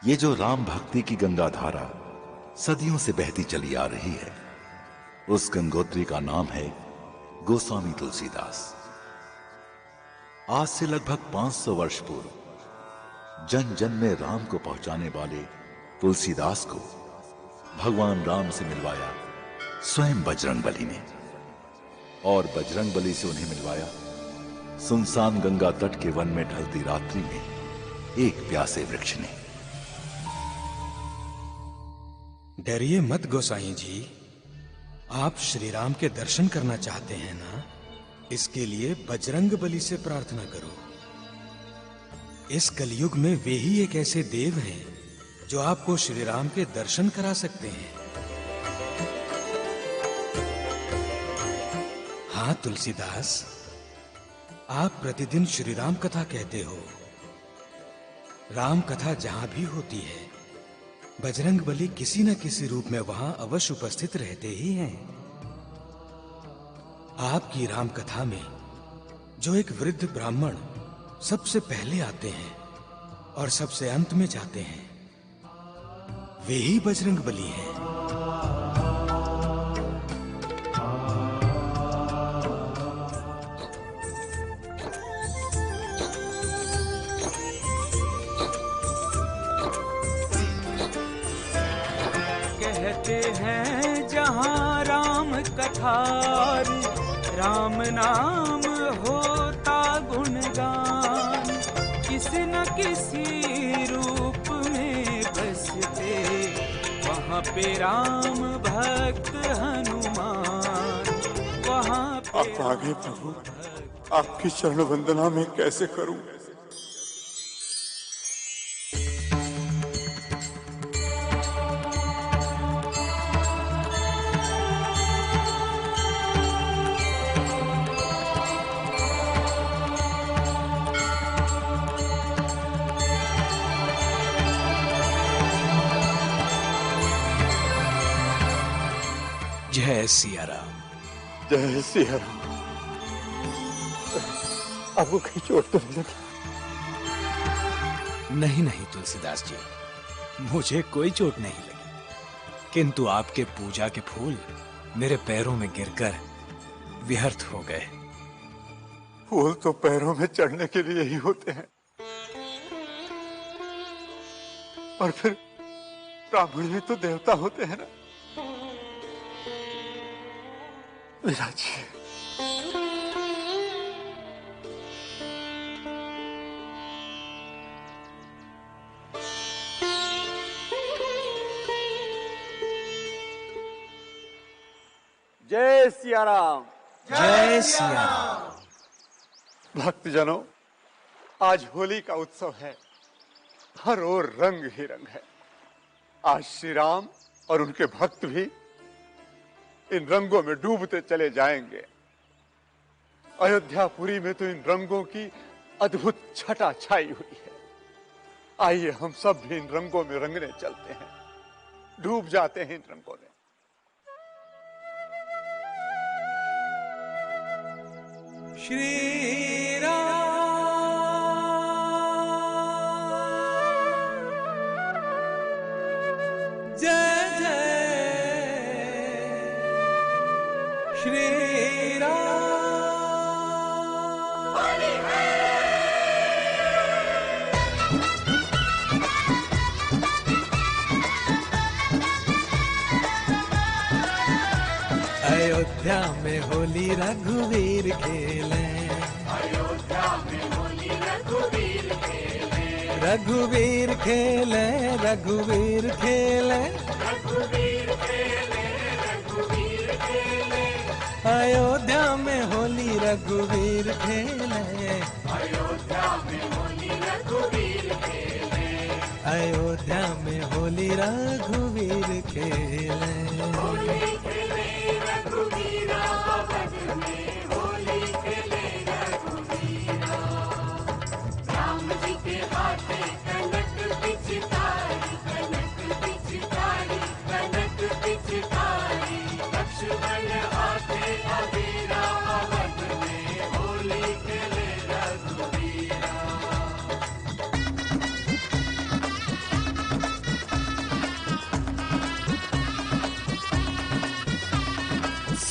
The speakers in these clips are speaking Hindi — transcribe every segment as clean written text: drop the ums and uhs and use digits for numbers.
ये जो राम भक्ति की गंगा धारा सदियों से बहती चली आ रही है, उस गंगोत्री का नाम है गोस्वामी तुलसीदास। आज से लगभग 500 वर्ष पूर्व जन जन में राम को पहुंचाने वाले तुलसीदास को भगवान राम से मिलवाया स्वयं बजरंगबली ने, और बजरंगबली से उन्हें मिलवाया सुनसान गंगा तट के वन में ढलती रात्रि में एक प्यासे वृक्ष ने। डरिए मत गोसाई जी, आप श्री राम के दर्शन करना चाहते हैं ना? इसके लिए बजरंगबली से प्रार्थना करो। इस कलयुग में वे ही एक ऐसे देव हैं जो आपको श्री राम के दर्शन करा सकते हैं। हाँ तुलसीदास, आप प्रतिदिन श्री राम कथा कहते हो। राम कथा जहां भी होती है, बजरंगबली किसी न किसी रूप में वहां अवश्य उपस्थित रहते ही हैं। आपकी राम कथा में जो एक वृद्ध ब्राह्मण सबसे पहले आते हैं और सबसे अंत में जाते हैं, वे ही बजरंगबली हैं। कहते हैं जहाँ राम कथारी, राम नाम होता गुणगान। किसी न किसी रूप में बसते वहाँ पे राम भक्त हनुमान। वहाँ पे आप आ गए प्रभु, आपकी चरण वंदना में कैसे करूं? जय सिया राम। जय सिया राम। आपको कहीं चोट तो नहीं लगी? नहीं नहीं तुलसीदास जी, मुझे कोई चोट नहीं लगी, किंतु आपके पूजा के फूल मेरे पैरों में गिरकर व्यर्थ हो गए। फूल तो पैरों में चढ़ने के लिए ही होते हैं, और फिर ब्राह्मण भी तो देवता होते हैं ना। विराज जी, जय सिया राम। जय सिया राम। भक्तजनों, आज होली का उत्सव है। हर ओर रंग ही रंग है। आज श्री राम और उनके भक्त भी इन रंगों में डूबते चले जाएंगे। अयोध्यापुरी में तो इन रंगों की अद्भुत छटा छाई हुई है। आइए हम सब भी इन रंगों में रंगने चलते हैं, डूब जाते हैं इन रंगों में। श्री राम जय जय श्री राम। अयोध्या में होली रघुवीर खेले, रघुवीर खेले, रघुवीर खेले, अयोध्या में होली रघुवीर खेले, अयोध्या में होली रघुवीर खेले।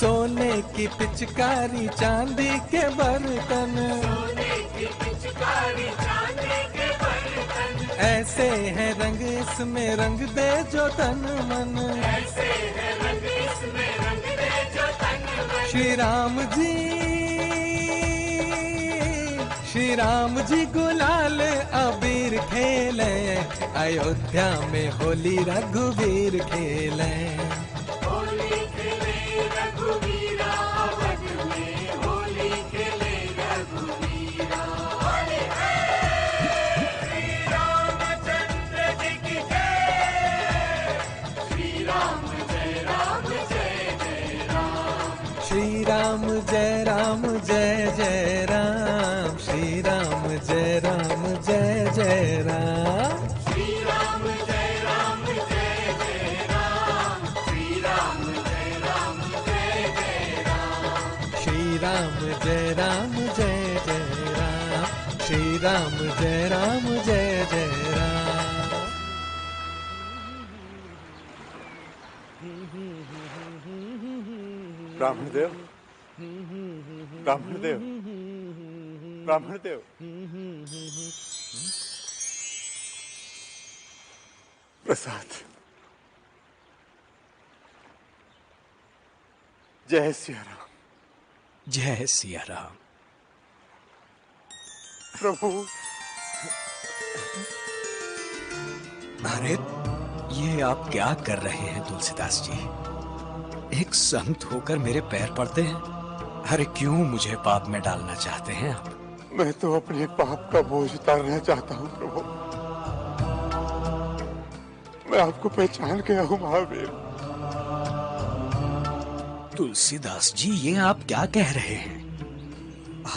सोने की पिचकारी चांदी के बर्तन, ऐसे है रंग इसमें रंग दे जो तन मन। श्री राम जी गुलाल अबीर खेले, अयोध्या में होली रघुवीर खेले। श्री राम जय राम जय जय राम, श्री राम जय राम जय जय राम। श्री राम जय राम जय जय राम, श्री राम जय राम जय जय राम। श्री राम जय राम जय जय राम, श्री राम जय राम जय जय राम। ब्राह्मण देव, ब्राह्मण देव, ब्राह्मण देव। प्रसाद। जय सिया राम। जय सिया राम। प्रभु। अरे ये आप क्या कर रहे हैं तुलसीदास जी? एक संत होकर मेरे पैर पड़ते हैं। अरे क्यों मुझे पाप में डालना चाहते हैं आप? मैं तो अपने पाप का बोझ उतारना चाहता हूँ प्रभु। मैं आपको पहचान गया हूँ महावीर। तुलसीदास जी ये आप क्या कह रहे हैं?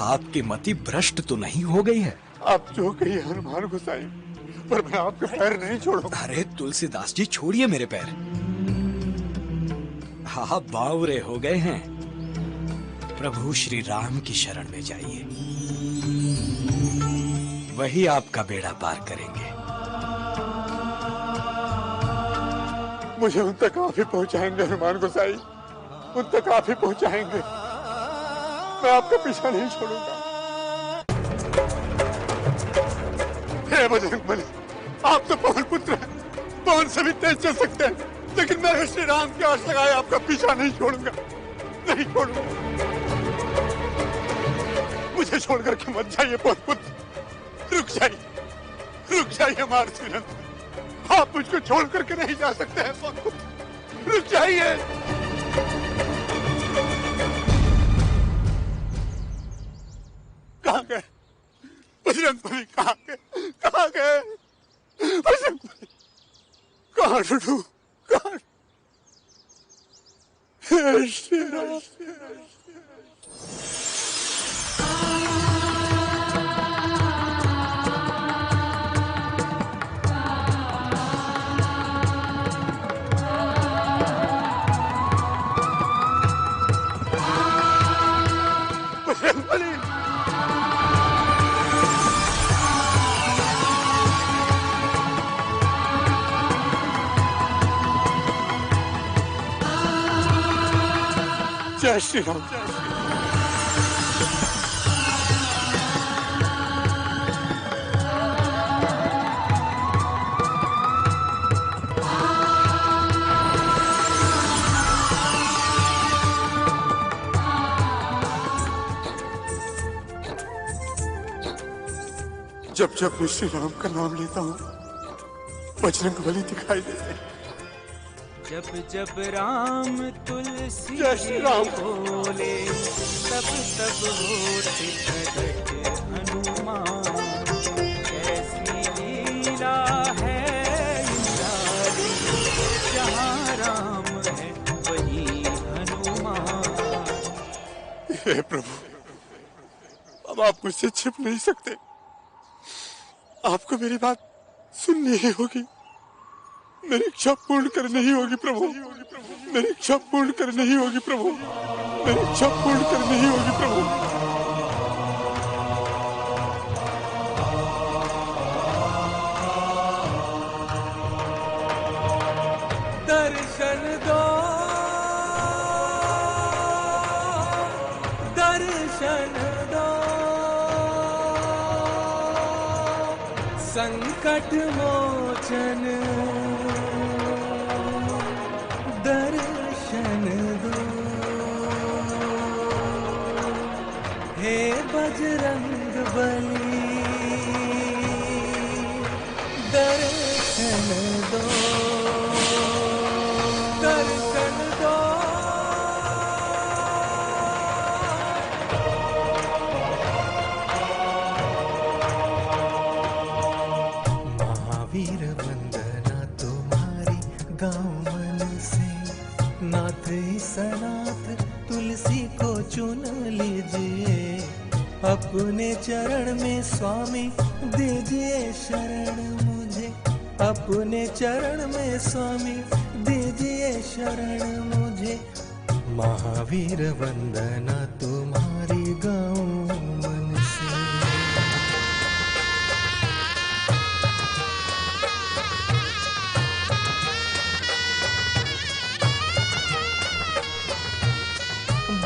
आपकी मति भ्रष्ट तो नहीं हो गई है? आप जो कहिए हनुमान गोसाई, पर मैं आपके पैर नहीं छोड़ूंगा। अरे तुलसीदास जी छोड़िए मेरे पैर। आप बावरे हो गए हैं। प्रभु श्री राम की शरण में जाइए, वही आपका बेड़ा पार करेंगे। मुझे उन तक आप ही पहुंचाएंगे हनुमान गोसाई, उन तक आप ही पहुंचाएंगे। मैं आपका पीछा नहीं छोड़ूंगा। हे बजरंगबली, आप तो पवन पुत्र हैं, पवन से भी तेज चल सकते हैं, लेकिन मैं श्री राम की आस लगाए आपका पीछा नहीं छोड़ूंगा, नहीं छोड़ूंगा। मुझे छोड़कर के मत जाइए पवन पुत्र, रुक जाइए मारसिनंद। आप मुझको छोड़ करके नहीं जा सकते हैं पवन पुत्र, रुक जाइए। कहाँ गए बजरंगबली? कहाँ गए बजरंगबली? कहाँ ढूंढूं? कहाँ? हे श्री राम। बजरंगबली, जय श्री राम। जब जब मैं श्री राम का नाम लेता हूँ, बजरंगबली दिखाई देते हैं। जब जब राम तुलसी जय श्री राम। बोले, तब तब होते प्रकट हनुमान। कैसी लीला है निराली, जहाँ राम है वही हनुमान। हे प्रभु, अब आप मुझसे छिप नहीं सकते। आपको मेरी बात सुननी ही होगी। मेरी इच्छा पूर्ण करनी ही होगी प्रभु। मेरी इच्छा पूर्ण करनी ही होगी प्रभु। मेरी इच्छा पूर्ण करनी ही होगी प्रभु। दर्शन दो संकट मोचन दर्शन दो, हे बजरंग बली दर्शन दो, दर्शन दो। महावीर वंदना तुम्हारी गाँव मन से, नाथ सनाथ तुलसी को चुन लीजिए, अपने चरण में स्वामी दीजिए शरण मुझे, अपने चरण में स्वामी दीजिए शरण मुझे। महावीर वंदना तुम्हारी गाँव मन से।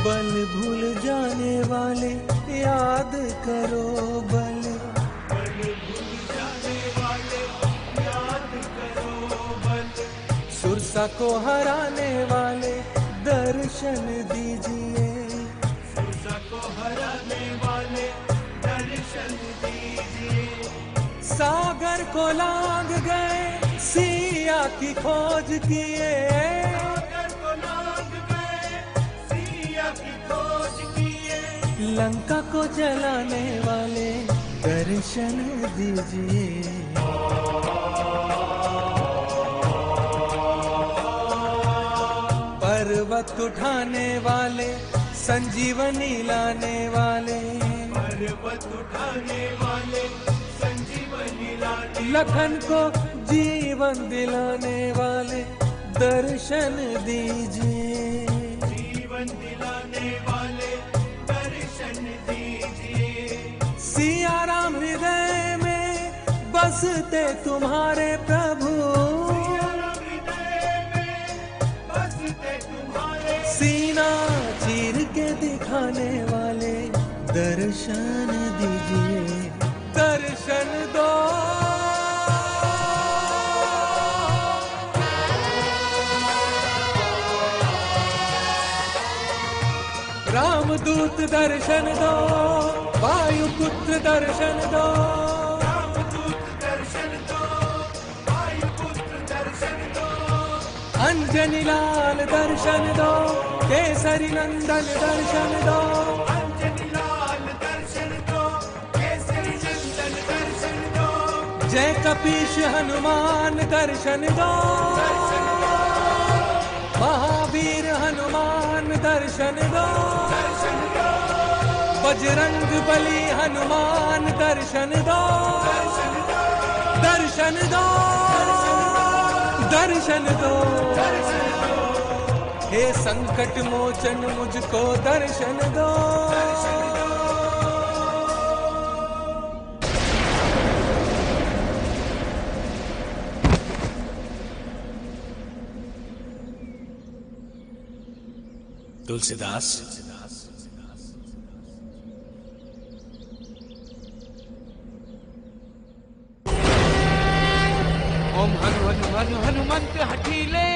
बल भूल जाने वाले याद करो बल, बल भूल जाने वाले याद करो बल, सुरसा को हराने वाले दर्शन दीजिए, सुरसा को हराने वाले दर्शन दीजिए। सागर को लांग गए सिया की खोज किए, लंका को जलाने वाले दर्शन दीजिए। पर्वत उठाने वाले संजीवनी लाने वाले, पर्वत उठाने वाले संजीवनी लाने, लखन को जीवन दिलाने वाले दर्शन दीजिए, जीवन दिलाने वाले सिया राम हृदय में बसते तुम्हारे प्रभु, सीना चीर के दिखाने वाले दर्शन दीजिए, दर्शन दो। रामदूत दर्शन दो, वायुपुत्र दर्शन दो, रामदूत दर्शन दो, वायुपुत्र दर्शन दो, अंजनी लाल दर्शन दो, केसरी नंदन दर्शन दो, अंजनी लाल दर्शन दो, केसरी नंदन दर्शन दो, जय कपीश हनुमान दर्शन दो, महावीर हनुमान दर्शन दो, बजरंग बली हनुमान दर्शन दो, दर्शन दो, दर्शन दो, हे संकट मोचन मुझको दर्शन दो। तुलसीदास, ओम हनु हनु हनु हनुमंत हठीले,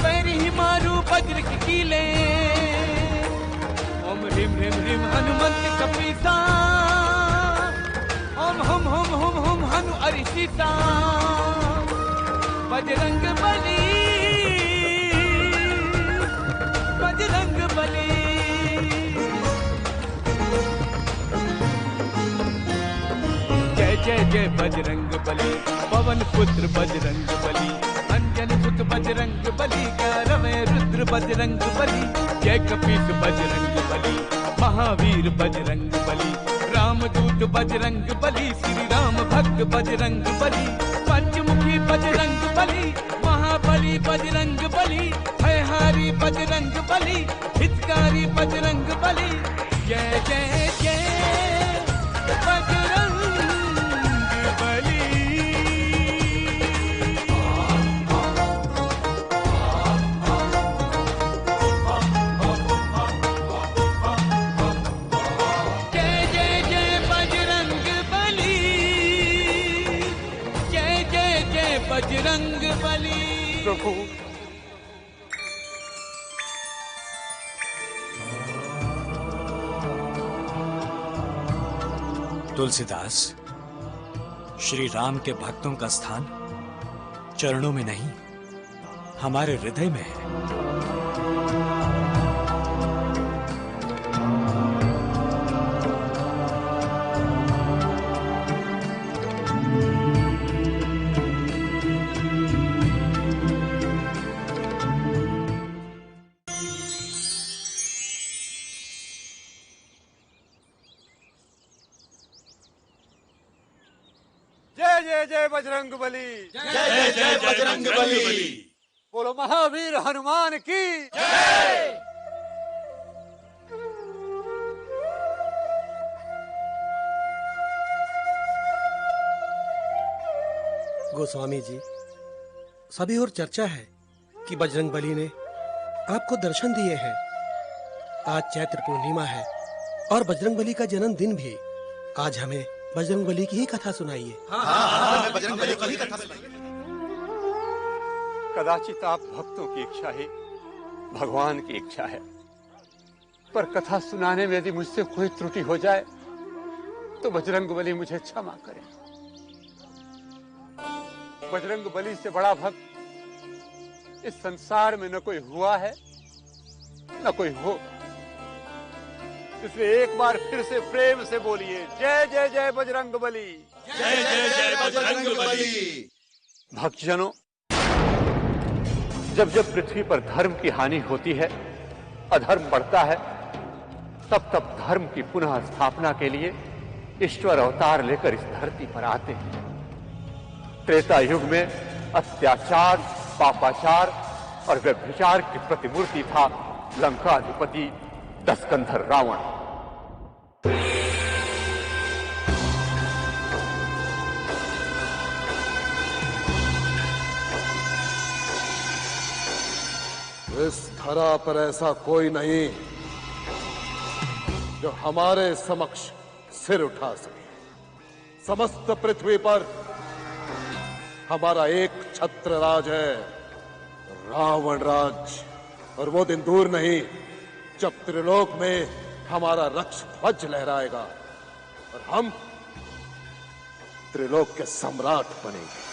पैर ही मारू वज्र की कीले, ओम ह्रीम ह्रीम ह्रीम हनुमंत कपीसा, ओम हम हनु अरिशीसा, बजरंग बली बजरंग बली। जय जय जय बजरंग बली, पवन पुत्र बजरंग बली, अंजन सुत बजरंग बली, गौरव रुद्र बजरंग बली, जय कपीस बजरंग बली, महावीर बजरंग बली, रामदूत बजरंग बली, श्री राम भक्त बजरंग बली, पंचमुखी बजरंग बली, महाबली बजरंग बली, भयहारी बजरंग बली, हितकारी बजरंग बली। जय जय जय बजरंग बली। जय जय जय बजरंग बली। बजरंग बली। प्रभु, तुलसीदास, श्री राम के भक्तों का स्थान चरणों में नहीं, हमारे हृदय में है। जय जय जय बजरंग बली। जय जय बजरंग बली। बोलो महावीर हनुमान की जय। गोस्वामी जी, सभी और चर्चा है कि बजरंग बली ने आपको दर्शन दिए हैं। आज चैत्र पूर्णिमा है और बजरंग बली का जन्मदिन भी। आज हमें बजरंग बली की ही कथा सुनाइए। हाँ, बजरंग बली की ही कथा सुनाइए। कदाचित आप भक्तों की इच्छा ही भगवान की इच्छा है, पर कथा सुनाने में यदि मुझसे कोई त्रुटि हो जाए तो बजरंग बली मुझे क्षमा करें। बजरंग बली से बड़ा भक्त इस संसार में न कोई हुआ है न कोई होगा। इसलिए एक बार फिर से प्रेम से बोलिए, जय जय जय बजरंग बली। जय जय जय बजरंग बली। भक्तजनों, जब जब पृथ्वी पर धर्म की हानि होती है, अधर्म बढ़ता है, तब तब धर्म की पुनः स्थापना के लिए ईश्वर अवतार लेकर इस धरती पर आते हैं। त्रेता युग में अत्याचार, पापाचार और व्यभिचार की प्रतिमूर्ति था लंकाधिपति दशकंधर रावण। इस धरा पर ऐसा कोई नहीं जो हमारे समक्ष सिर उठा सके। समस्त पृथ्वी पर हमारा एक छत्र राज है, रावण राज। और वो दिन दूर नहीं जब त्रिलोक में हमारा रक्ष ध्वज लहराएगा और हम त्रिलोक के सम्राट बनेंगे।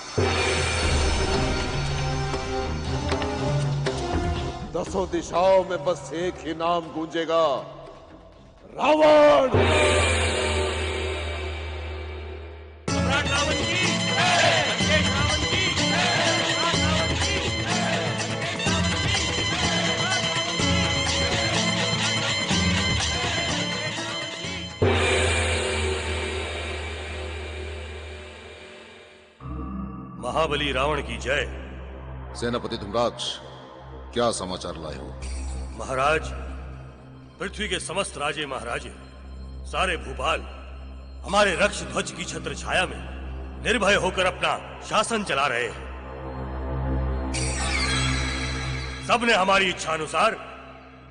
दसों दिशाओं में बस एक ही नाम गूंजेगा, रावण। महाबली रावण की जय। सेनापति धूम्राक्ष, क्या समाचार लाए हो? महाराज, पृथ्वी के समस्त राजे महाराजे, सारे भूपाल हमारे रक्ष ध्वज की छत्र छाया में निर्भय होकर अपना शासन चला रहे हैं। सबने हमारी इच्छा अनुसार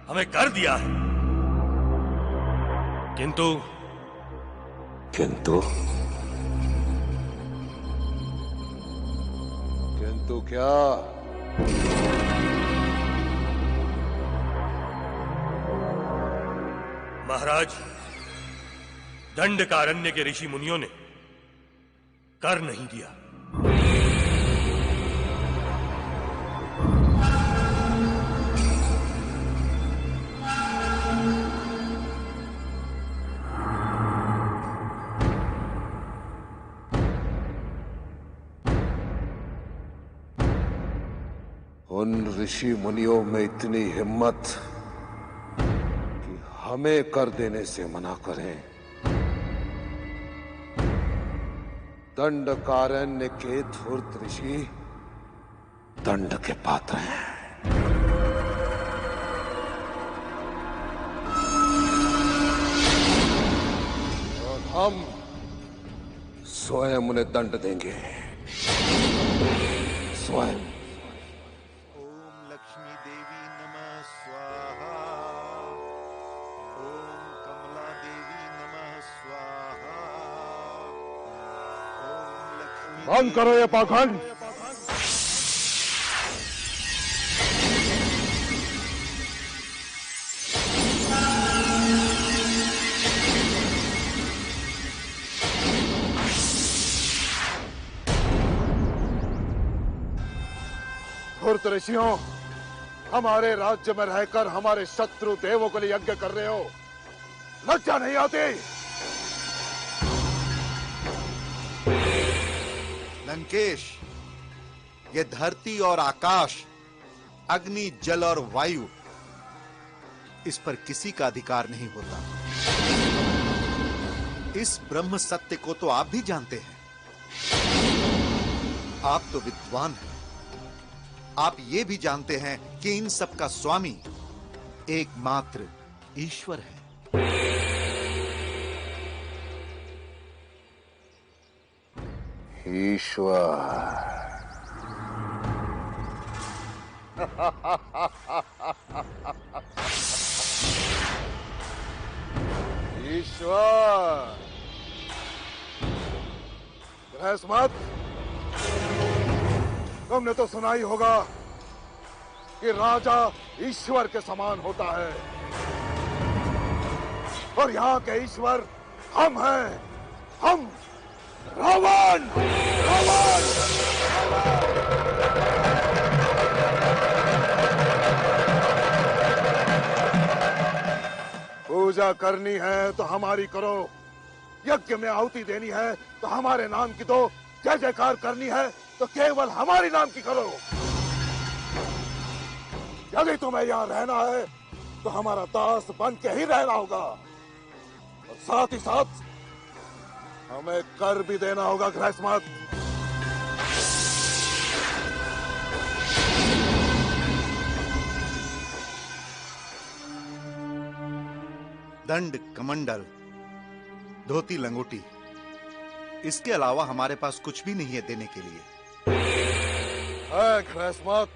हमें कर दिया है, किंतु क्या? महाराज, दंडकारण्य के ऋषि मुनियों ने कर नहीं दिया। उन ऋषि मुनियों में इतनी हिम्मत कि हमें कर देने से मना करें। दंडकारण्य के धूर्त ऋषि दंड के पात्र हैं और हम स्वयं उन्हें दंड देंगे, स्वयं। बंद करो ये पाखंड। धूर्त ऋषियों, हमारे राज्य में रहकर हमारे शत्रु देवों के लिए यज्ञ कर रहे हो, लज्जा नहीं आती? लंकेश, ये धरती और आकाश, अग्नि, जल और वायु, इस पर किसी का अधिकार नहीं होता। इस ब्रह्म सत्य को तो आप भी जानते हैं। आप तो विद्वान हैं। आप ये भी जानते हैं कि इन सब का स्वामी एकमात्र ईश्वर है। ईश्वर। ईश्वर। बहस मत। तुमने तो सुना ही होगा कि राजा ईश्वर के समान होता है, और यहाँ के ईश्वर हम हैं। हम रावण। रावण। पूजा करनी है तो हमारी करो, यज्ञ में आहुति देनी है तो हमारे नाम की दो, जय जयकार करनी है तो केवल हमारी नाम की करो। यदि तुम्हें यहाँ रहना है तो हमारा दास बन के ही रहना होगा, और साथ ही साथ हमें कर भी देना होगा गृहस्मत। दंड, कमंडल, धोती, लंगोटी, इसके अलावा हमारे पास कुछ भी नहीं है देने के लिए। है गृहस्मत,